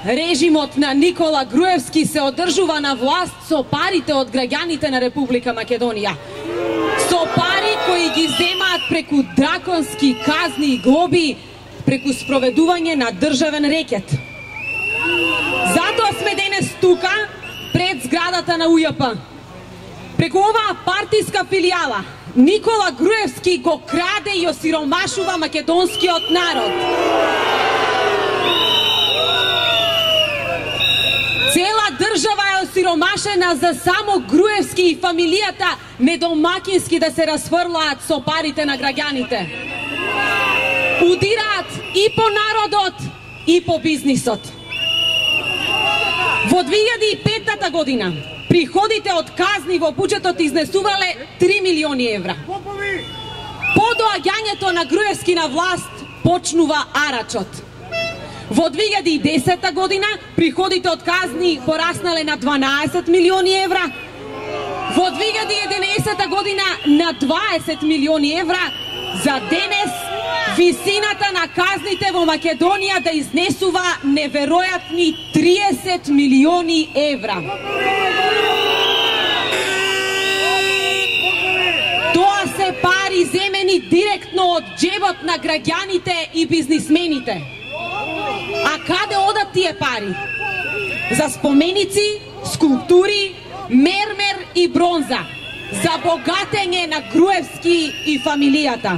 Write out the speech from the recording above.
режимот на Никола Груевски се одржува на власт со парите од граѓаните на Република Македонија. Со пари кои ги земаат преку драконски казни и глоби, преку спроведување на државен рекет. Затоа сме денес тука, пред зградата на УЈП. Преку оваа партиска филијала, Никола Груевски го краде и осиромашува македонскиот народ. Цела држава е осиромашена за само Груевски и фамилијата недомакински да се расфрлаат со парите на граѓаните. Удираат и по народот, и по бизнисот. Во 2005 година приходите од казни во буџетот изнесувале 3 милиони евра. По доаѓањето на Груевски на власт почнува арачот. Во 2010 година приходите од казни пораснале на 12 милиони евра. Во 2011 година на 20 милиони евра. За денес висината на казните во Македонија да изнесува неверојатни 30 милиони евра. Тоа се пари земени директно од џебот на граѓаните и бизнисмените. А каде одат тие пари? За споменици, скулптури, мермер и бронза. За богатење на Груевски и фамилијата.